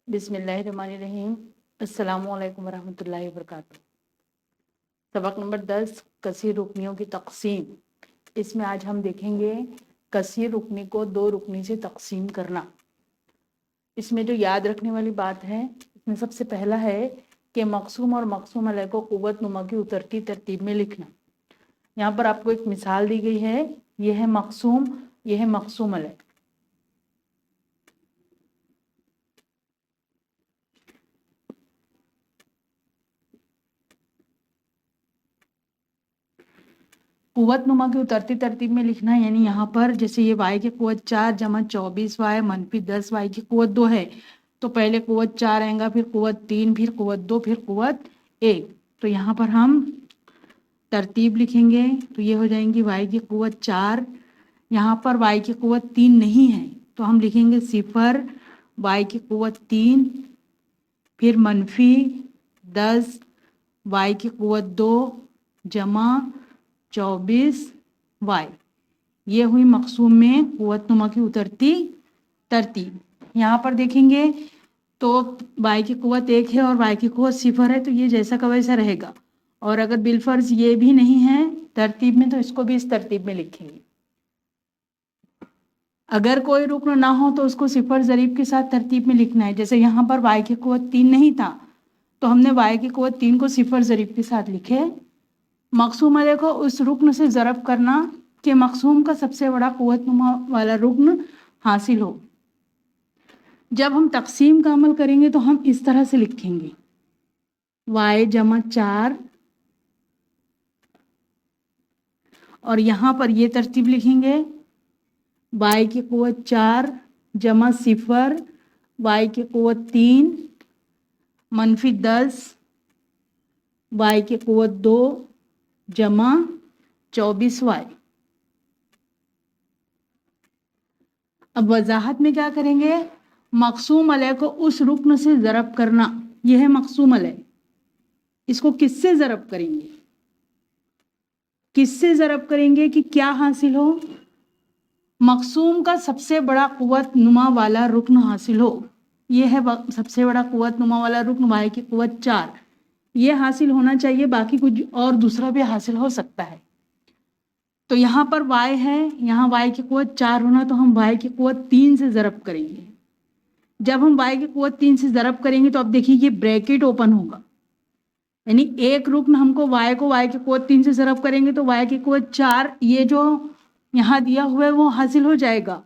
بسم اللہ الرحمن الرحیم۔ السلام علیکم ورحمۃ اللہ وبرکاتہ۔ سبق نمبر 10 کثیر رکنیوں کی تقسیم۔ اس میں آج ہم دیکھیں گے کثیر رکنی کو دو رکنی سے تقسیم کرنا۔ اس میں جو یاد رکھنے والی بات ہے، اس میں سب سے پہلا ہے کہ مقسوم اور مقسوم علیہ کو قوت نما کی اترتی ترتیب میں لکھنا۔ یہاں پر آپ کو ایک مثال دی گئی ہے، یہ ہے مقسوم، یہ ہے مقسوم علیہ۔ قوت نما کی اترتی ترتیب میں لکھنا، یعنی یہاں پر جیسے یہ y کی قوت 4 جمع 24y منفی 10 y کی قوت 2 ہے، تو پہلے قوت 4 آئے گا، پھر قوت 3، پھر قوت 2، پھر قوت 1۔ تو یہاں پر ہم ترتیب لکھیں گے تو یہ ہو جائیں گی y کی قوت 4، یہاں پر y کی قوت 3 نہیں ہے تو ہم لکھیں گے 0، y کی قوت 3، پھر منفی 10 y کی قوت 2 جمع 24y۔ یہ ہوئی مقسوم میں قوت نما کی اترتی ترتیب۔ یہاں پر دیکھیں گے تو y کی قوت 1 ہے اور y کی قوت 0 ہے، تو یہ جیسا کا ویسا رہے گا۔ اور اگر بالفرض یہ بھی نہیں ہے ترتیب میں تو اس کو بھی اس ترتیب میں لکھیں گے۔ اگر کوئی رکن نہ ہو تو اس کو 0 ضریب کے ساتھ ترتیب میں لکھنا ہے۔ جیسے یہاں پر y کی قوت 3 نہیں تھا تو ہم نے y کی قوت 3 کو 0 ضریب کے ساتھ لکھے۔ مقسوم علیہ کو اس رکن سے ضرب کرنا کہ مقسوم کا سب سے بڑا قوت نما والا رکن حاصل ہو۔ جب ہم تقسیم کا عمل کریں گے تو ہم اس طرح سے لکھیں گے y جمع 4، اور یہاں پر یہ ترتیب لکھیں گے y کی قوت 4 جمع 0، y کی قوت 3 منفی 10 y کی قوت 2 جمع 24y۔ اب وضاحت میں کیا کریں گے؟ مقسوم علیہ کو اس رکن سے ضرب کرنا، یہ ہے مقسوم علیہ۔ اس کو کس سے ضرب کریں گے؟ کس سے ضرب کریں گے کہ کیا حاصل ہو؟ مقسوم کا سب سے بڑا قوت نما والا رکن حاصل ہو۔ یہ ہے سب سے بڑا قوت نما والا رکن y کی قوت 4، یہ حاصل ہونا چاہیے، باقی کچھ اور دوسرا بھی حاصل ہو سکتا ہے۔ تو یہاں پر y ہے، یہاں y کی قوت 4 ہونا تو ہم y کی قوت 3 سے ضرب کریں گے۔ جب ہم y کی قوت 3 سے ضرب کریں گے تو اب دیکھیے یہ بریکٹ اوپن ہوگا، یعنی ایک رکن ہم کو y کی قوت 3 سے ضرب کریں گے تو y کی قوت 4 یہ جو یہاں دیا ہوا ہے وہ حاصل ہو جائے گا،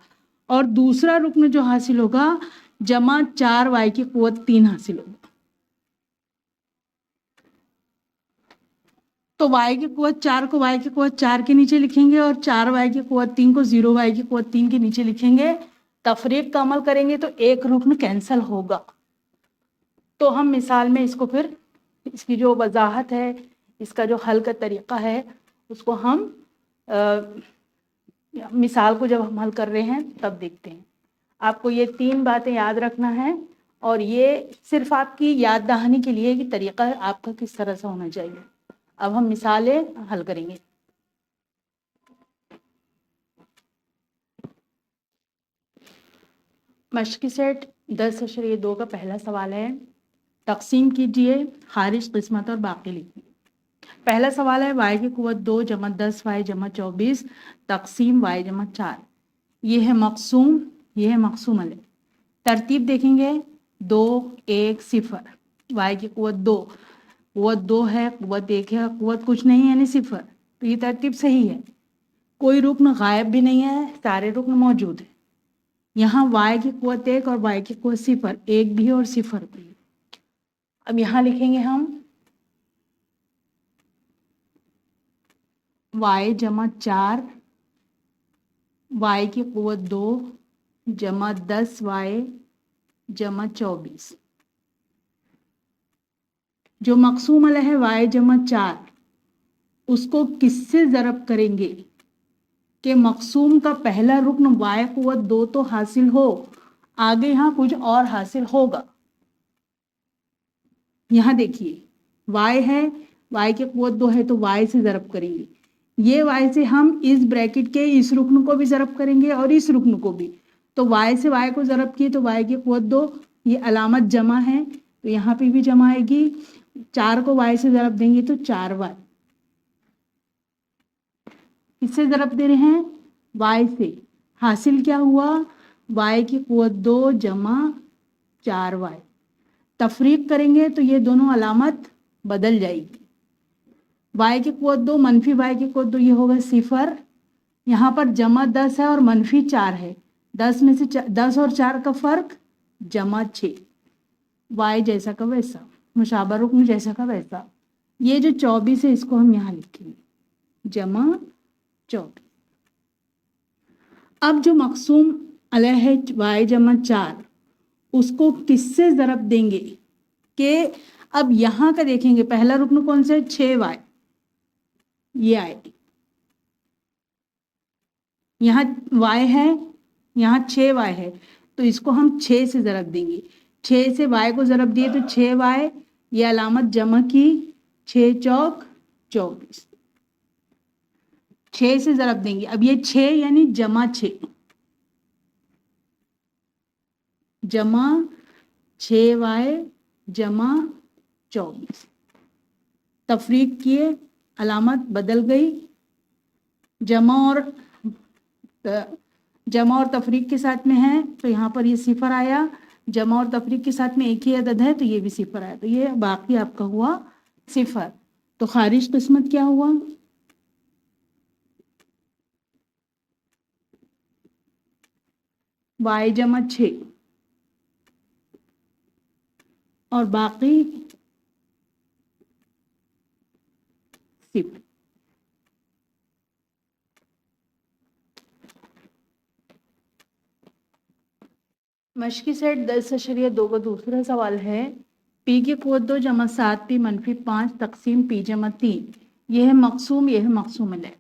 اور دوسرا رکن جو حاصل ہوگا جمع 4y کی قوت 3 حاصل ہوگا۔ تو y کی قوت 4 کو y کی قوت 4 کے نیچے لکھیں گے اور 4y کی قوت 3 کو 0y کی قوت 3 کے نیچے لکھیں گے۔ تفریق کا عمل کریں گے تو ایک رکن کینسل ہوگا۔ تو ہم مثال میں اس کو پھر اس کی جو وضاحت ہے، اس کا جو حل کا طریقہ ہے، اس کو ہم مثال کو جب ہم حل کر رہے ہیں تب دیکھتے ہیں۔ آپ کو یہ 3 باتیں یاد رکھنا ہے، اور یہ صرف آپ کی یاد دہانی کے لیے کہ طریقہ آپ کا کس طرح سے ہونا چاہیے۔ اب ہم مثالیں حل کریں گے۔ مشقی سیٹ 10.2 کا پہلا سوال ہے، تقسیم کیجئے، خارج قسمت اور باقی لکھیے۔ پہلا سوال ہے y کی قوت 2 جمع 10y جمع 24 تقسیم y جمع 4۔ یہ ہے مقسوم، یہ ہے مقسوم علیہ۔ ترتیب دیکھیں گے 2 1 0، y کی قوت 2، قوت 2 ہے، قوت 1 ہے، قوت کچھ نہیں یعنی 0، تو یہ ترتیب صحیح ہے۔ کوئی رکن غائب بھی نہیں ہے، سارے رکن موجود ہیں۔ یہاں y کی قوت 1 اور y کی قوت 0، 1 بھی اور 0 بھی۔ اب یہاں لکھیں گے ہم y جمع 4، y کی قوت 2 جمع 10y جمع 24۔ جو مقسوم علیہ ہے y جمع 4، اس کو کس سے ضرب کریں گے کہ مقسوم کا پہلا رکن y قوت 2 تو حاصل ہو، آگے یہاں کچھ اور حاصل ہوگا۔ یہاں دیکھیے y ہے، y کی قوت 2 ہے تو y سے ضرب کریں گے۔ یہ y سے ہم اس بریکٹ کے اس رکن کو بھی ضرب کریں گے اور اس رکن کو بھی۔ تو y سے y کو ضرب کیے تو y کی قوت 2، ये अलामत जमा है तो यहाँ पे भी जमा आएगी। 4 को y से ज़रब देंगे तो 4y। किससे ज़रब दे रहे हैं? y से। हासिल क्या हुआ? y की क़ुव्वत 2 जमा 4y। तफरीक करेंगे तो ये दोनों अलामत बदल जाएगी। y की क़ुव्वत 2 मनफी y की क़ुव्वत 2, ये होगा 0। यहाँ पर जमा 10 है और मनफी 4 है। 10 में से 10 और 4 का फ़र्क जमा 6। y जैसा का वैसा, मुशाबा रुक्न जैसा का वैसा। ये जो 24 है इसको हम यहाँ लिखेंगे जमा 24। अब जो मक़सूम अलैह है y जमा 4, उसको किससे ज़रब देंगे कि अब यहाँ का देखेंगे। पहला रुक्न कौन सा है? 6y, ये आएगी। यहाँ y है, यहाँ 6y है, तो इसको हम 6 से ज़रब देंगे। 6 से y को ज़रब दिए तो 6y, ये अलामत जमा की, 6 चौक 24। 6 से ज़रब देंगे। अब ये 6 यानी जमा 6, जमा 6y जमा 24। तफरीक किए, अलामत बदल गई। जमा और तफरीक के साथ में है तो यहाँ पर ये 0 आया। जमा और तफरीक के साथ में एक ही अदद है तो ये भी 0 आया, तो ये बाकी आपका हुआ 0। तो खारिज किस्मत क्या हुआ? y जमा 6 और बाकी 0। मश्की सेट 10.2 का दूसरा सवाल है, p की क़ुव्वत 2 जमा 7p मनफी 5 तकसीम p जमा 3। यह है मक़सूम, यह है मक़सूम अलैह।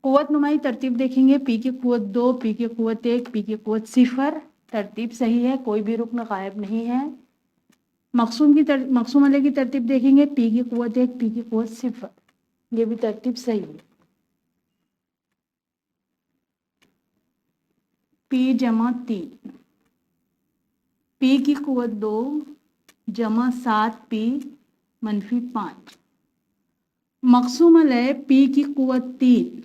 क़ुव्वत नुमाई तरतीब देखेंगे। p की क़ुव्वत 2, p की क़ुव्वत 1, p की क़ुव्वत 0। तरतीब सही है, कोई भी रुक्न गायब नहीं है। मक़सूम अलैह की तरतीब देखेंगे। p की क़ुव्वत 1, p की क़ुव्वत 0, ये भी तरतीब सही है। p जमा 3, p की क़ुव्वत 2 जमा 7p मनफी 5। मक़सूम अलैह p की क़ुव्वत 3,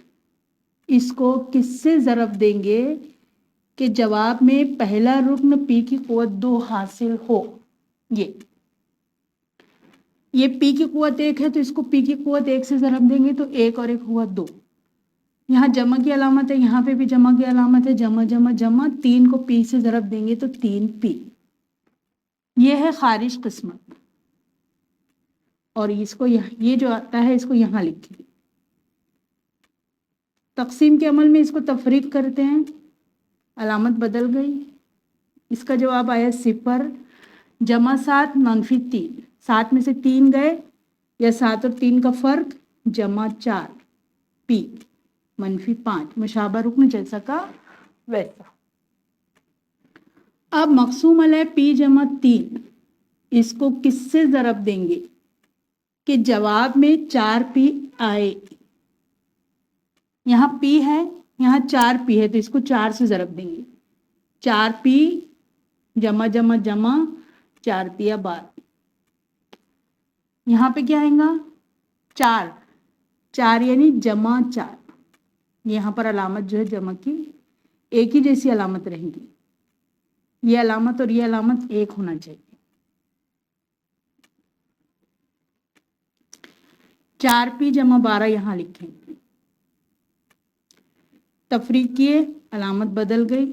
इसको किससे ज़रब देंगे कि जवाब में पहला रुक्न p की क़ुव्वत 2 हासिल हो? ये p की क़ुव्वत 1 है तो इसको p की क़ुव्वत 1 से ज़रब देंगे तो 1 और 1 हुआ 2। यहाँ जमा की अलामत है, यहाँ पे भी जमा की अलामत है, जमा जमा जमा। 3 को p से ज़रब देंगे तो 3p। ये है खारिज किस्मत। और इसको ये जो आता है इसको यहाँ लिखिए। तकसीम के अमल में इसको तफरीक करते हैं, अलामत बदल गई। इसका जवाब आया 0। जमा 7 मनफी 3, 7 में से 3 गए, या 7 और 3 का फ़र्क जमा 4 p मनफी 5, मुशाबा रुक्न जैसा का वैसा। अब मक़सूम अलैह p जमा 3, इसको किससे ज़रब देंगे कि जवाब में 4p आए? यहाँ p है, यहाँ 4p है तो इसको 4 से ज़रब देंगे। 4p जमा जमा जमा 4p या 12। यहाँ पे क्या आएगा? 4 यानी जमा 4। यहाँ पर अलामत जो है जमा की एक ही जैसी अलामत रहेंगी। ये अलामत और ये अलामत एक होना चाहिए। 4p जमा 12 यहाँ लिखेंगे। तफरीक किए, अलामत बदल गई।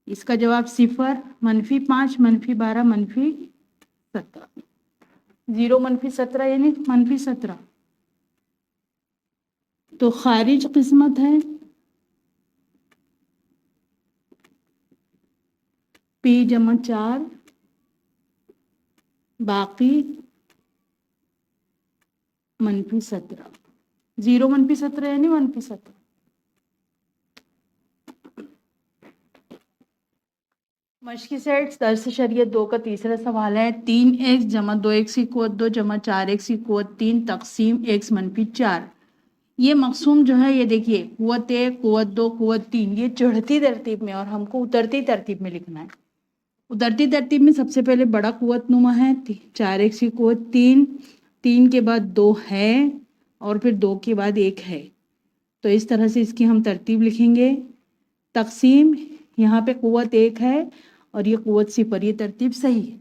इसका जवाब 0, मनफी 5 मनफी 12 मनफी 17। 0 मनफी 17 यानी मनफी 17। तो खारिज किस्मत है p जमा 4, बाकी मनफी 17। 0 मनफी 17 यानी मनफी 17। मश्की सेट 10.2 का तीसरा सवाल है, 3x जमा 2x की क़ुव्वत 2 जमा 4x की क़ुव्वत 3 तकसीम x मनफी 4। ये मक़सूम जो है ये देखिए, क़ुव्वत 1, क़ुव्वत 2, क़ुव्वत 3, ये चढ़ती तरतीब में और हमको उतरती तरतीब में लिखना है। उतरती तरतीब में सबसे पहले बड़ा कुव्वत नुमा है, 4x की कुव्वत 3, 3 के बाद 2 है और फिर 2 के बाद 1 है। तो इस तरह से इसकी हम तरतीब लिखेंगे। तकसीम, यहाँ पे कुव्वत 1 है और ये कुव्वत 0, ये तरतीब सही है।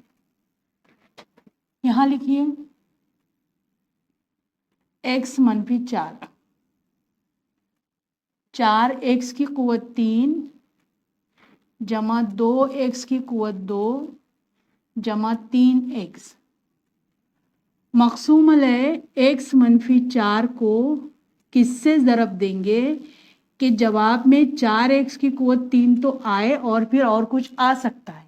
यहाँ लिखिए x मनफी 4, 4x की कुव्वत 3 जमा 2x की कुव्वत 2 जमा 3x। मक़सूम अलैह x मनफी 4 को किससे ज़रब देंगे कि जवाब में 4x की कुव्वत 3 तो आए और फिर और कुछ आ सकता है।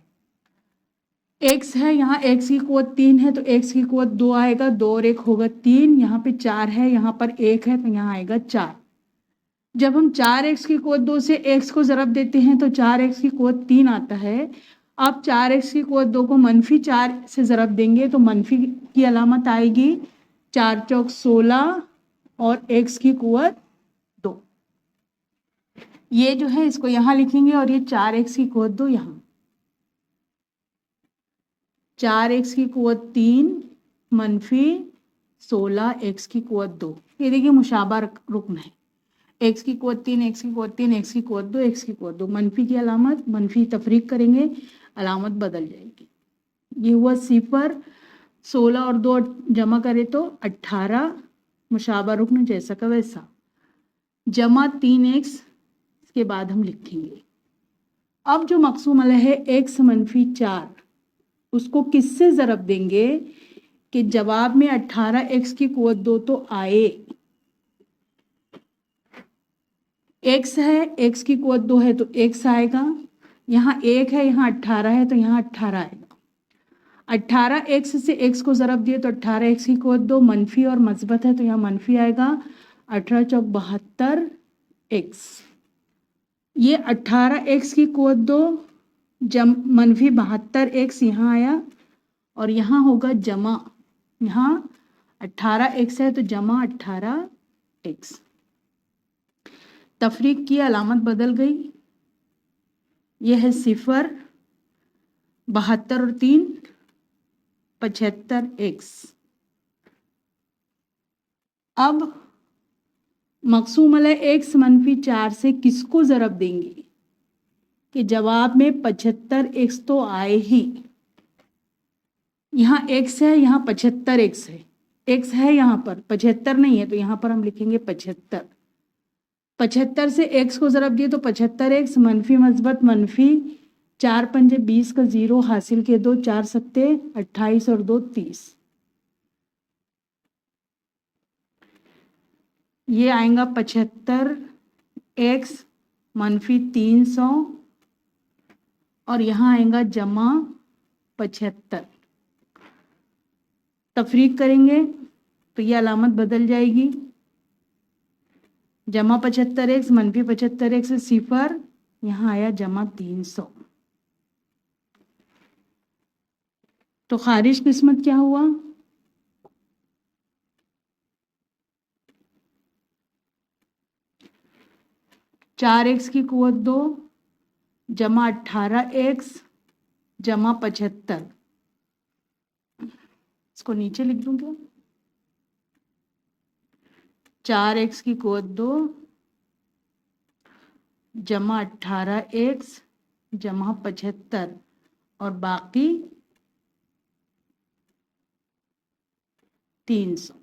x है, यहाँ x की कुव्वत 3 है तो x की कुव्वत 2 आएगा, 2 और 1 होगा 3, यहाँ पे 4 है, यहाँ पर 1 है तो यहाँ आएगा 4। जब हम 4x की कुव्वत 2 से x को ज़रब देते हैं तो 4x की कुव्वत 3 आता है। अब 4x की कुव्वत 2 को मनफी 4 से ज़रब देंगे तो मनफी की अलामत आएगी, 4 चौक 16 और x की कुव्वत 2। ये जो है इसको यहाँ लिखेंगे और ये 4x की कुव्वत 2 यहाँ, 4x की कुव्वत 3 मनफी 16 x की कुव्वत 2। ये देखिए मुशाबा रुकन है, x की कुव्वत 3, x की कुव्वत 3, x की कुव्वत 2, x की कुव्वत 2। मनफी की अलामत, मनफी तफरीक करेंगे, अलामत बदल जाएगी। ये हुआ 0, 16 और 2 जमा करें तो 18, मुशाबा रुकन जैसा का वैसा, जमा 3x के बाद हम लिखेंगे। अब जो मक़सूम अलैह है x मनफी 4, उसको किससे ज़रब देंगे कि जवाब में 18x की कुव्वत 2 तो आए। x है, x की कुव्वत 2 है तो x आएगा, यहाँ 1 है, यहाँ 18 है तो यहाँ 18 आएगा। 18x से x को ज़रब दिए तो 18x की कुव्वत 2, मनफी और मस्बत है तो यहाँ मनफी आएगा, 18 चौक 72x। ये 18x की कुव्वत 2 मनफी 72x यहाँ आया और यहाँ होगा जमा, यहाँ 18x है तो जमा 18x। तफरीक की अलामत बदल गई, यह है 0, 72 और 3 75x। अब मक़सूम अलैह x मनफी 4 से किसको ज़रब देंगे कि जवाब में 75x तो आए ही। यहाँ x है, यहाँ 75x है, x है यहाँ पर, 75 नहीं है तो यहाँ पर हम लिखेंगे 75। 75 से x को ज़रब दिए तो 75x, मनफी मस्बत मनफी, 4 पंजे 20 का 0 हासिल के 2, 4 सत्ते 28 और 2 30। ये आएगा 75x मनफी 300 और यहाँ आएगा जमा 75। तफरीक करेंगे तो ये अलामत बदल जाएगी, जमा 75x मनफी 75x से 0, यहाँ आया जमा 300। तो खारिज किस्मत क्या हुआ, चार एक्स की कुव्वत 2 जमा 18x जमा 75। इसको नीचे लिख दूं क्या, 4x की कुव्वत 2 जमा 18x जमा 75 और बाकी 300।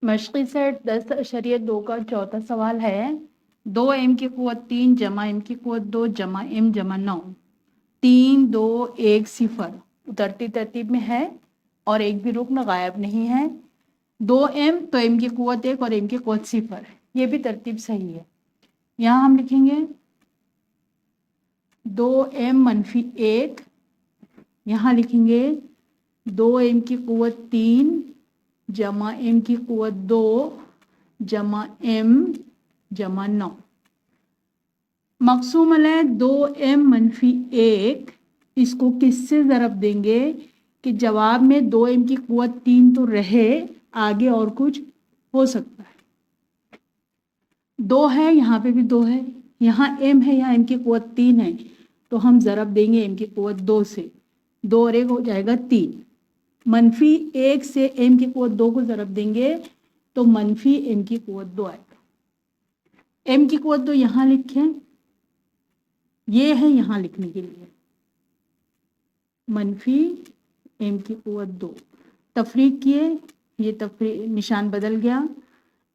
मशक़ी सेट 10.2 का चौथा सवाल है, 2m की कुव्वत 3 जमा m की कुव्वत 2 जमा m जमा 9 3 2 1 0 उतरती तरतीब में है और एक भी रुकन गायब नहीं है। 2m तो m की कुव्वत 1 और m की कुव्वत 0 है, ये भी तरतीब सही है। यहाँ हम लिखेंगे 2m मनफी 1, यहाँ लिखेंगे 2m की कुव्वत 3 जमा m की कुव्वत 2 जमा m जमा 9। मक़सूम अलैह 2m मनफी 1, इसको किससे ज़रब देंगे कि जवाब में 2m की कुव्वत 3 तो रहे, आगे और कुछ हो सकता है। 2 है, यहाँ पे भी 2 है, यहाँ m है, यहाँ m की कुव्वत 3 है, तो हम ज़रब देंगे m की कुव्वत 2 से, 2 और 1 हो जाएगा 3। मनफी 1 से m की कुव्वत 2 को ज़रब देंगे तो मनफी m की कुव्वत 2 आएगा। m की कुव्वत 2 यहाँ लिखें, ये है यहाँ लिखने के लिए, मनफी m की कुव्वत 2। तफरीक किए, ये तफरीक निशान बदल गया,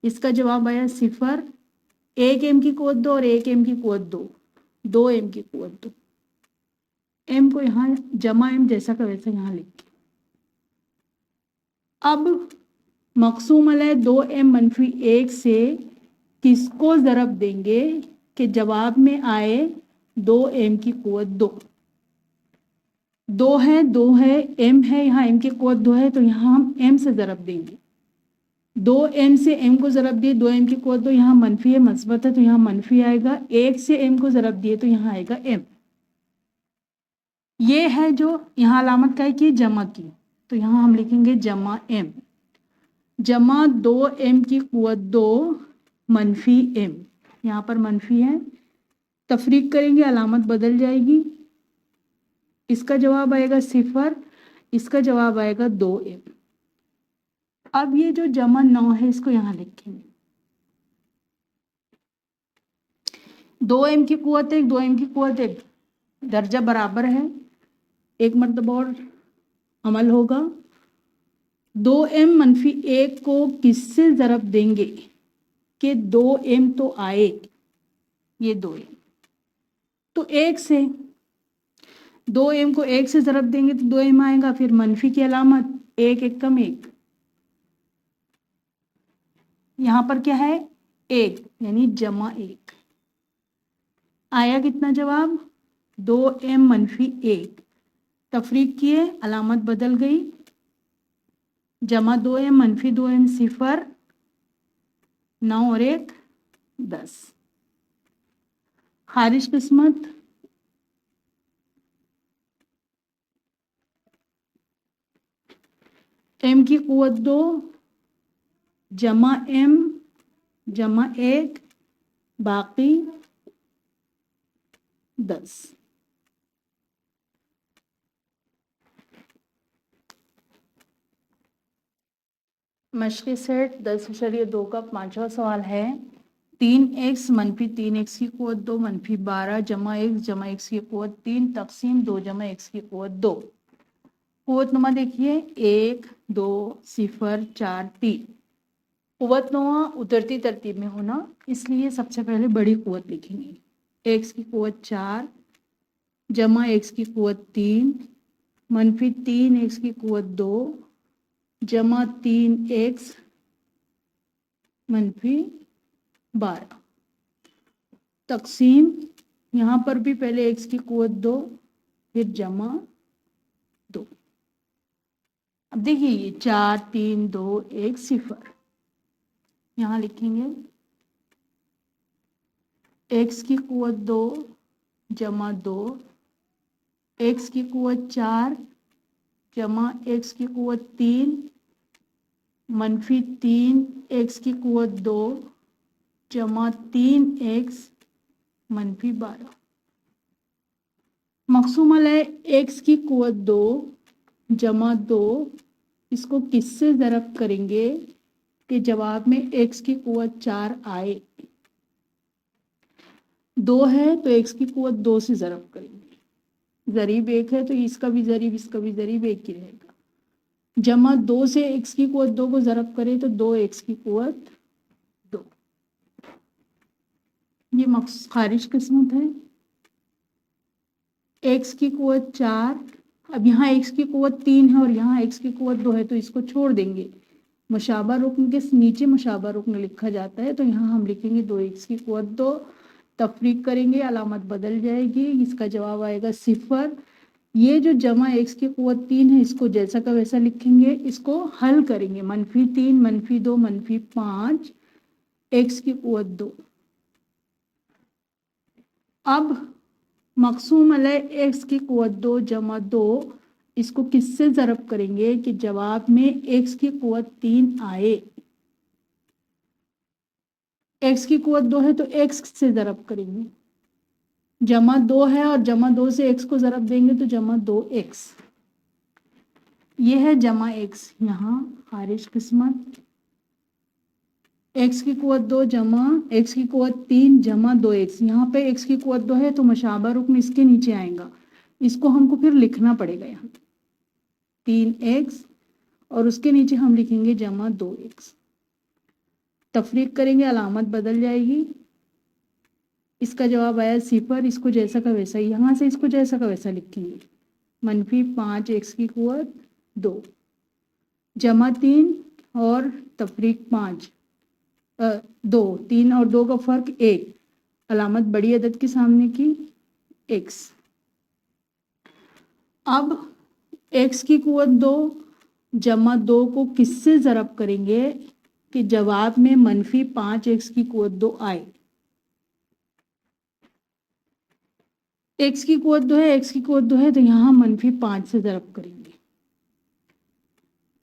इसका जवाब आया 0। 1 m की कुव्वत 2 और 1 m की कुव्वत 2, 2 m की कुव्वत 2। m को यहाँ जमा m जैसा का वैसा यहाँ लिख के, अब मकसूम अलैह 2m मनफी 1 से किसको ज़रब देंगे कि जवाब में आए 2m की कुव्वत 2। 2 है, 2 है, m है, यहाँ m की कुव्वत 2 है, तो यहाँ हम m से ज़रब देंगे। 2m से m को ज़रब दिए, 2m की कुव्वत 2, यहाँ मनफी है, मस्बत है, तो यहाँ मनफी आएगा। 1 से m को ज़रब दिए तो यहाँ आएगा m। ये है जो यहाँ अलामत का है कि जमा की, तो यहाँ हम लिखेंगे जमा m, जमा 2m की कुव्वत 2 मनफी m, यहाँ पर मनफी है, तफरीक करेंगे अलामत बदल जाएगी, इसका जवाब आएगा 0, इसका जवाब आएगा 2m। अब ये जो जमा 9 है इसको यहाँ लिखेंगे, 2m की कुव्वत 1, 2m की कुव्वत 1 दर्जा बराबर है, एक मरतबा और अमल होगा। 2m मनफी 1 को किससे ज़रब देंगे कि 2m तो आए, ये 2m, तो 1 से, 2m को 1 से ज़रब देंगे तो 2m आएगा, फिर मनफी की अलामत 1 1 कम 1, यहाँ पर क्या है 1, यानी जमा 1 आया। कितना जवाब 2m मनफी 1, तफरीक किए अलामत बदल गई, जमा 2m मनफी 2m 0, 9 और 1 10। खारिज किस्मत, m की कुव्वत 2 जमा m जमा 1 बाकी 10। मशक़ी सेट 10.2 का 5वां सवाल है, 3x मनफी 3x की कुव्वत 2 मनफी 12 जमा x की कुव्वत 3 तकसीम 2 जमा x की कुव्वत 2। कुव्वत नुमा देखिए 1 2 0 4 3। कुव्वत नुमा उतरती तरतीब में होना, इसलिए सबसे पहले बड़ी कुव्वत लिखेंगे। x की कुव्वत 4 जमा x की कुव्वत 3 मनफी 3x की कुव्वत 2 जमा 3x मनफी 12 तकसीम, यहाँ पर भी पहले x की कुव्वत 2 फिर जमा 2। अब देखिए ये 4 3 2 1 0, यहाँ लिखेंगे x की कुव्वत 2 जमा 2, x की कुव्वत 4 जमा x की कुव्वत 3 मनफी 3 x की कुव्वत 2 जमा 3x मनफी 12। मकसूम अलैह x की कुव्वत 2 जमा 2, इसको किससे ज़रब करेंगे कि जवाब में x की कुव्वत 4 आए। 2 है तो x की कुव्वत 2 से ज़रब करेंगे, ज़रीब 1 है तो इसका भी ज़रीब इसका भी ज़रीब 1 ही रहेगा। जमा 2 से x की कुव्वत 2 को ज़रब करें तो 2x की कुव्वत 2। ये खारिज किस्मत है। x की कुव्वत 4, अब यहाँ x की कुव्वत 3 है और यहाँ x की कुव्वत 2 है, तो इसको छोड़ देंगे, मुशाबा रुकन के नीचे मुशाबा रुकन लिखा जाता है, तो यहाँ हम लिखेंगे 2x की कुव्वत 2, तफरीक करेंगे अलामत बदल जाएगी, इसका जवाब आएगा 0। ये जो जमा x की कुव्वत 3 है इसको जैसा का वैसा लिखेंगे, इसको हल करेंगे, मनफी 3 मनफी 2 मनफी 5 x की कुव्वत 2। अब मकसूम अलैह x की कुव्वत 2 जमा 2, इसको किससे ज़रब करेंगे कि जवाब में x की कुव्वत 3 आए। x की कुवत 2 है तो x से ज़रब करेंगे, जमा 2 है और जमा 2 से x को ज़रब देंगे तो जमा 2x, ये है जमा x। यहाँ हारिश किस्मत x की कुवत 2 जमा x की कुवत 3 जमा 2x, यहाँ पे x की कुवत 2 है तो मशाबा रुकन इसके नीचे आएगा, इसको हमको फिर लिखना पड़ेगा यहाँ 3x और उसके नीचे हम लिखेंगे जमा 2x। तफरीक करेंगे, अलामत बदल जाएगी, इसका जवाब आया 0, इसको जैसा का वैसा, यहाँ से इसको जैसा का वैसा लिखेंगे, -5x की कुवत 2 जमा 3 और तफरीक 5 2, 3 और 2 का फर्क 1, अलामत बड़ी अदद के सामने की x। अब x की कुवत 2 जमा 2 को किससे ज़रब करेंगे कि जवाब में -5x की कुवत 2 आए। x की कुवत 2 है, x की कुवत 2 है तो यहाँ -5 से ज़रब करेंगे,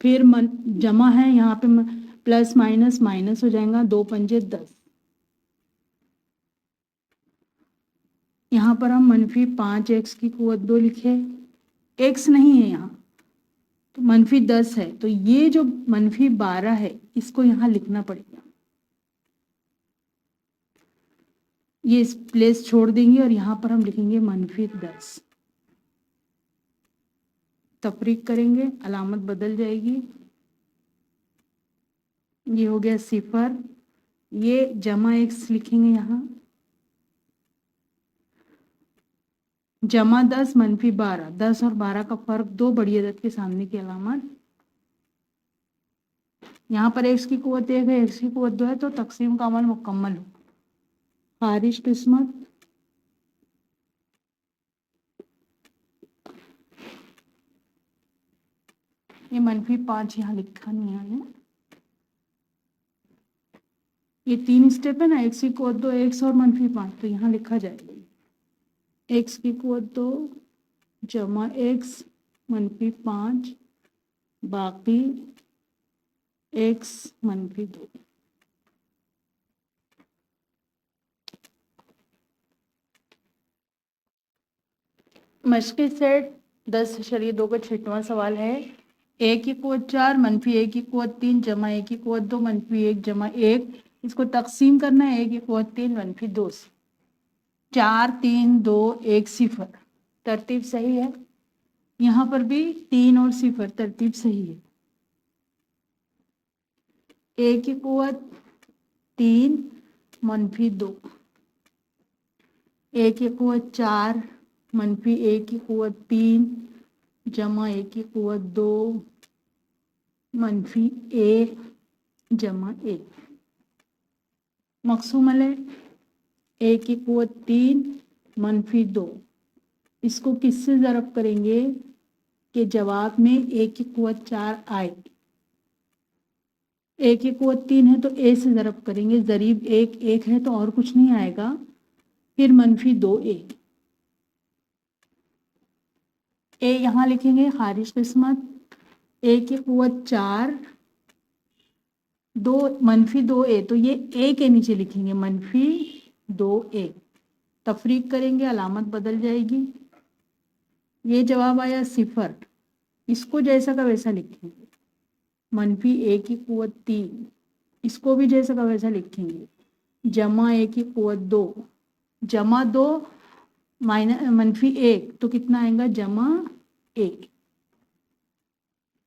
फिर जमा है यहाँ पे प्लस माइनस माइनस हो जाएगा, 2 पंजे 10, यहाँ पर हम -5x की कुवत 2 लिखे, x नहीं है यहाँ तो -10 है, तो ये जो -12 है इसको यहाँ लिखना पड़ेगा, ये इस प्लेस छोड़ देंगे और यहाँ पर हम लिखेंगे -10। तफरीक करेंगे, अलामत बदल जाएगी, ये हो गया 0, ये जमा x लिखेंगे यहाँ, जमा 10 -12, 10 और 12 का फर्क 2, बड़ी अदद के सामने की अलामत, यहाँ पर x की कुवत 1 है, x की कुवत 2 है तो तकसीम का अमल मुकम्मल हो। हारिश किस्मत ये -5 यहाँ लिखा नहीं है, ये 3 स्टेप है ना, x की कुवत 2 x और -5, तो यहाँ लिखा जाएगा x की कुवत 2 जमा x -5 बाकी x -2। मश्क़ी सेट 10/2 का 6वां सवाल है, a की कुवत 4 -a की कुवत 3 जमा a की कुवत 2 -1 जमा 1, इसको तकसीम करना है, a की कुवत 3 -2 से, 4 3 2 1 0, तरतीब सही है, यहाँ पर भी 3 और 0 तरतीब सही है। a की कुवत 3 -2, a की कुवत 4 -a की कुवत 3 जमा a की कुवत 2 -1 जमा 1, मक़सूम अलैह a की कुवत 3 -2, इसको किससे ज़रब करेंगे कि जवाब में a की कुवत 4 आए। a की कुवत 3 है तो a से ज़रब करेंगे, ज़रीब 1 1 है तो और कुछ नहीं आएगा, फिर -2a, a यहाँ लिखेंगे हारिश किस्मत, a की कुवत 4 2 -2a, तो ये a के नीचे लिखेंगे -2a, तफरीक करेंगे, अलामत बदल जाएगी, ये जवाब आया 0, इसको जैसा का वैसा लिखेंगे, -a की कुवत 3, इसको भी जैसा का वैसा लिखेंगे, जमा a की कुवत 2 जमा 2 -1 तो कितना आएगा, जमा 1।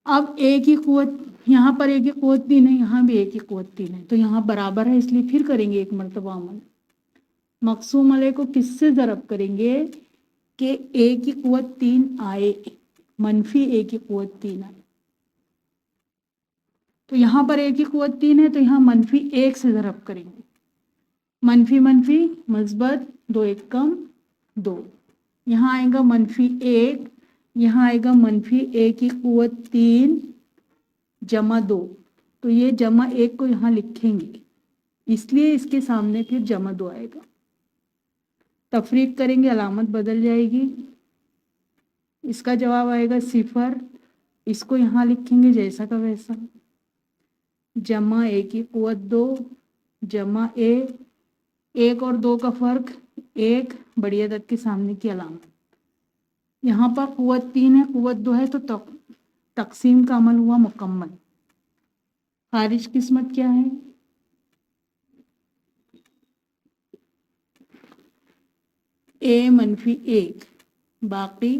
अब a की कुवत, यहाँ पर a की कुवत 3 है, यहाँ भी a की कुवत 3 है, तो यहाँ बराबर है, इसलिए फिर करेंगे एक मरतबा अमल, मक़सूम अलैह को किससे ज़रब करेंगे कि a की कुवत 3 आए, -a की कुवत 3 आए, तो यहाँ पर a की कुवत 3 है तो यहाँ -1 से ज़रब करेंगे, मनफी मनफी मस्बत 2 1 कम 2, यहाँ आएगा -1, यहाँ आएगा -a की कुवत 3 जमा 2, तो ये जमा 1 को यहाँ लिखेंगे, इसलिए इसके सामने फिर जमा 2 आएगा, तफरीक करेंगे, अलामत बदल जाएगी, इसका जवाब आएगा 0, इसको यहाँ लिखेंगे जैसा का वैसा, जमा a की कुवत 2 जमा ए, 1 और 2 का फर्क 1, बड़ी अदद के सामने की अलामत। यहाँ पर कुव्वत 3 है, कुव्वत 2 है, तो तकसीम का अमल हुआ मुकम्मल। खारिज किस्मत क्या है? A-1, बाकी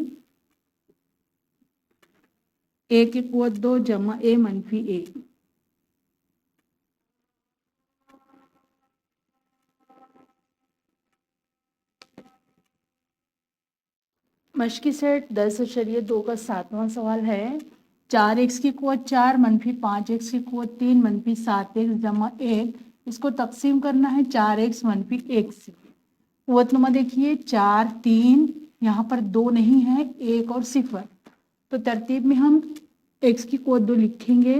A की कुव्वत 2 जमा A-A। मश्की सेट 10.2 का 7वां सवाल है। 4x की कुव्वत 4 - 5x की कुव्वत 3 - 7x जमा 1, इसको तकसीम करना है 4x - 1 से। कुव्वत नुमा देखिए 4, 3, यहाँ पर 2 नहीं है, 1 और 0, तो तरतीब में हम x की कुव्वत 2 लिखेंगे।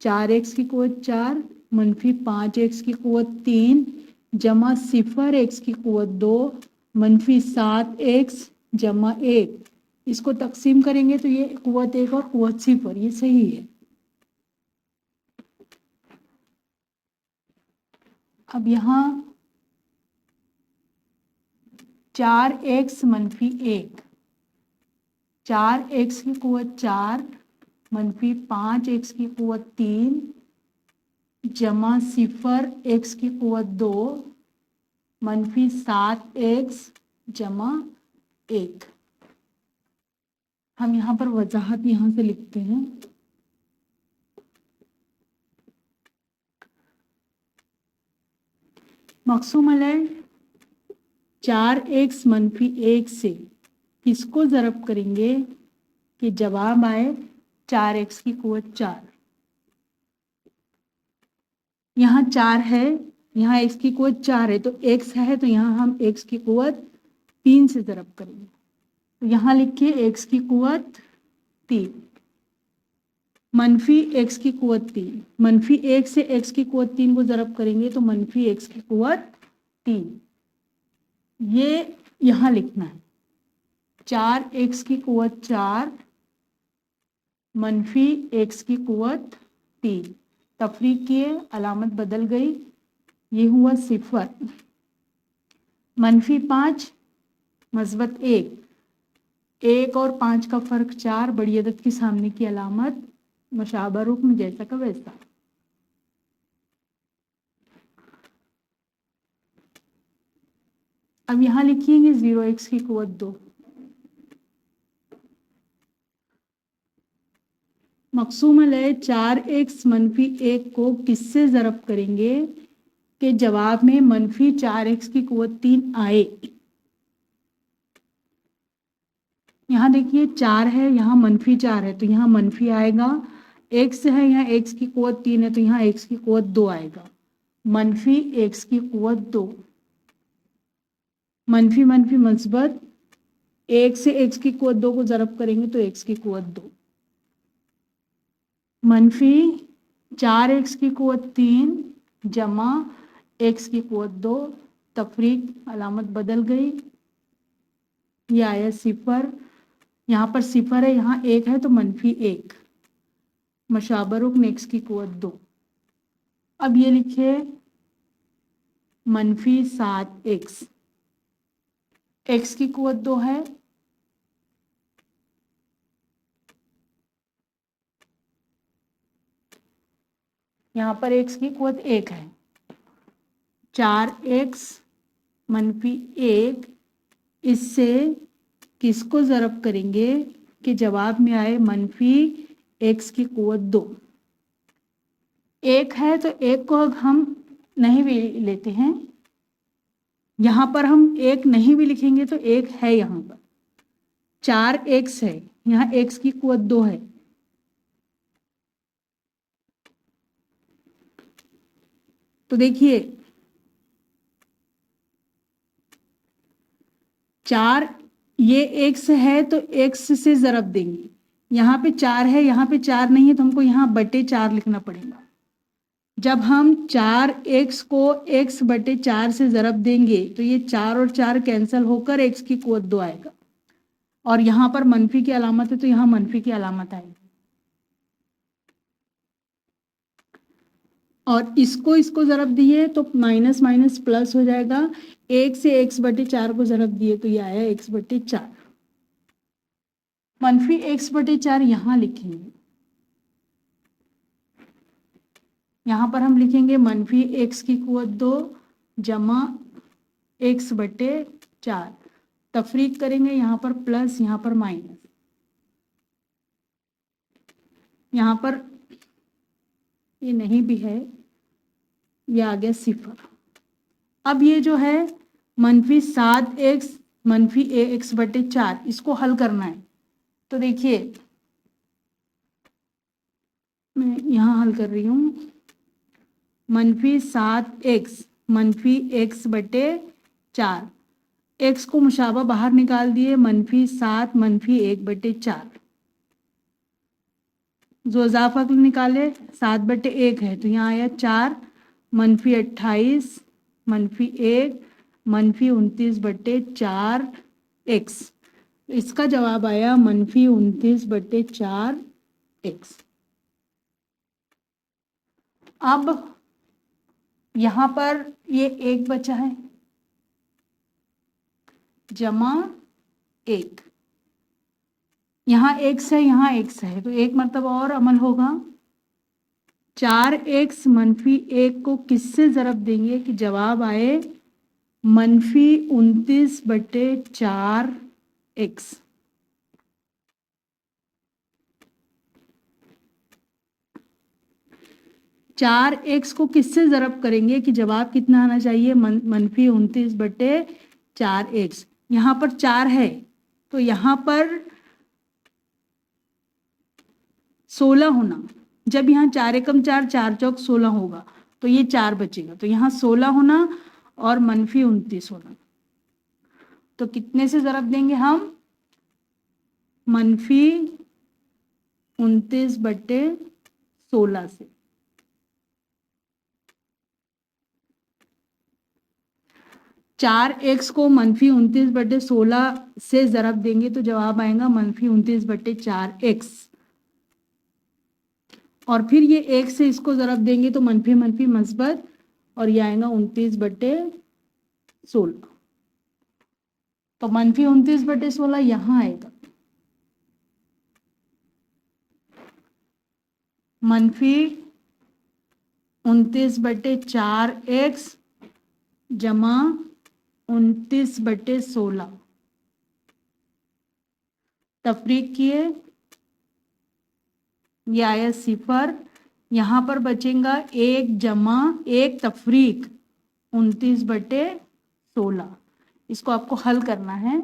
4x की कुव्वत 4 - 5x की कुव्वत 3 जमा 0x की कुव्वत 2 - 7x जमा 1, इसको तकसीम करेंगे तो ये कुव्वत 1 और कुव्वत 0, ये सही है। अब यहाँ 4x - 1, 4x की कुव्वत 4 - 5x की कुव्वत 3 जमा 0x की कुव्वत 2 - 7x जमा 1। हम यहाँ पर वजाहत यहाँ से लिखते हैं। मकसूम अलग 4x - 1 से किसको ज़रब करेंगे कि जवाब आए 4x की कुव्वत 4। यहाँ 4 है, यहाँ x की कुव्वत 4 है, तो x है तो यहाँ हम x की कुव्वत 3 से ज़रब करेंगे। तो यहाँ लिखिए x की कुव्वत 3 मनफी x की कुव्वत 3, मनफी 1 से x की कुव्वत 3 को ज़रब करेंगे तो मनफी x की कुव्वत 3, ये यहाँ लिखना है। 4x की कुव्वत 4 मनफी x की कुव्वत 3, तफरीक किए, अलामत बदल गई, ये हुआ 0। -5 मस्बत 1, 1 और 5 का फर्क 4, बड़ी अदद के सामने की अलामत मशाबा रुक्न जैसा का वैसा। अब यहाँ लिखिएंगे 0x की कुव्वत 2। मकसूम अलय 4x - 1 को किससे ज़रब करेंगे कि जवाब में -4x की कुव्वत 3 आए। यहाँ देखिए 4 है, यहाँ -4 है, तो यहाँ मनफी आएगा। x है, यहाँ x की कुव्वत 3 है, तो यहाँ x की कुव्वत 2 आएगा। मनफी x की कुव्वत 2, मनफी मनफी मस्बत 1 से x की कुव्वत 2 को ज़रब करेंगे तो x की कुव्वत 2, मनफी 4x की कुव्वत 3 जमा x की कुव्वत 2, तफरीक, अलामत बदल गई, ये आया 0। यहाँ पर 0 है, यहाँ 1 है, तो -1, मशाबरुक x की कुव्वत 2। अब ये लिखिए -7x, x की कुव्वत 2 है, यहाँ पर x की कुव्वत 1 है। 4x - 1, इससे किसको ज़रब करेंगे कि जवाब में आए -x की कुव्वत 2। 1 है तो 1 को हम नहीं भी लेते हैं, यहाँ पर हम 1 नहीं भी लिखेंगे तो 1 है। यहाँ पर 4x है, यहाँ x की कुव्वत 2 है, तो देखिए 4, ये x है तो x से ज़रब देंगे। यहाँ पे 4 है, यहाँ पे 4 नहीं है, तो हमको यहाँ /4 लिखना पड़ेगा। जब हम 4x को x बटे 4 से ज़रब देंगे तो ये 4 और 4 कैंसिल होकर x की कुव्वत 2 आएगा, और यहाँ पर मनफी की अलामत है तो यहाँ मनफी की अलामत आएगी। और इसको ज़रब दिए तो माइनस माइनस प्लस हो जाएगा, 1 से x/4 को ज़रब दिए तो ये आया x/4। मनफी x/4 यहाँ लिखेंगे, यहाँ पर हम लिखेंगे मनफी x की कुवत 2 जमा x/4, तफरीक करेंगे, यहाँ पर प्लस यहाँ पर माइनस, यहाँ पर ये नहीं भी है, ये आ गया 0। अब ये जो है मनफी 7x मनफी ax/4 इसको हल करना है। तो देखिए मैं यहाँ हल कर रही हूँ, मनफी 7x मनफी x/4, x को मुशाबा बाहर निकाल दिए, मनफी 7 मनफी 1/4, जो इजाफा निकाले 7/1 है तो यहाँ आया 4, मनफी 28 मनफी 1 मनफी 29/4 x, इसका जवाब आया मनफी 29/4 x। अब यहाँ पर ये 1 बचा है जमा 1, यहाँ x है यहाँ x है तो एक मरतबा और अमल होगा, 4x मनफी 1 को किससे ज़रब देंगे कि जवाब आए मनफी 29/4 x। चार एक्स को किससे ज़रब करेंगे कि जवाब कितना आना चाहिए, मनफी 29/4 x। यहाँ पर 4 है तो यहाँ पर 16 होना, जब यहाँ 4 एकम 4 4 चौक 16 होगा तो ये 4 बचेगा, तो यहाँ 16 होना और मनफी 29 होना, तो कितने से ज़रब देंगे हम, मनफी 29/16 से। चार एक्स को मनफी 29/16 से ज़रब देंगे तो जवाब आएगा मनफी 29/4 x, और फिर ये 1 से इसको ज़रब देंगे तो मनफी मनफी मस्बत और ये आएगा 29/16, तो मनफी 29/16 यहाँ आएगा, मनफी 29/4 x जमा 29/16, तफरीक किए, ये आया 0, यहाँ पर बचेगा 1 जमा 1 तफरीक 29/16, इसको आपको हल करना है,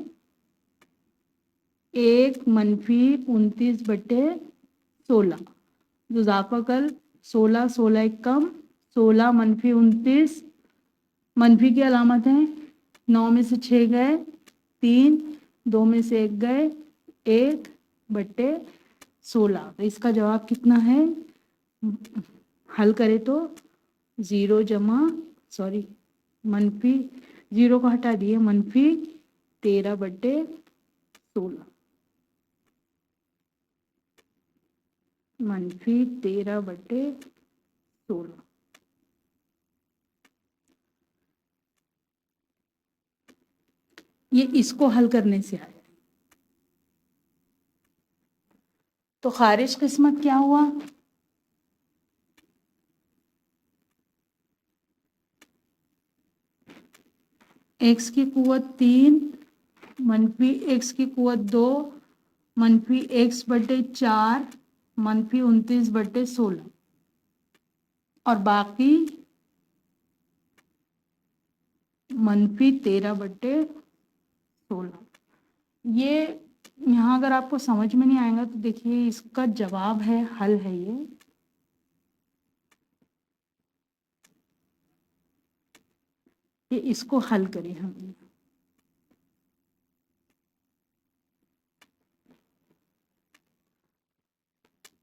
1 मनफी 29/16, जो इजाफा कल 16 16 एक कम 16 मनफी 29, मनफी की अलामत है, 9 में से 6 गए 3, 2 में से 1 गए 1/16, तो इसका जवाब कितना है, हल करें तो 0 जमा मनफी 0 को हटा दिए, मनफी 13/16, मनफी 13/16। ये इसको हल करने से आया। तो खारिज किस्मत क्या हुआ, x की कुवत 3 मनफी x की कुवत 2 मनफी x/4 मनफी 29/16, और बाकी मनफी 13/16। ये यहाँ अगर आपको समझ में नहीं आएगा तो देखिए इसका जवाब है, हल है ये इसको हल करें हम।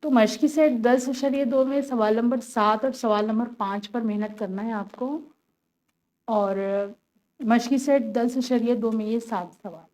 तो मश्की सेट 10.2 में सवाल नंबर 7 और सवाल नंबर 5 पर मेहनत करना है आपको, और मश्की सेट 10.2 में ये 7 सवाल।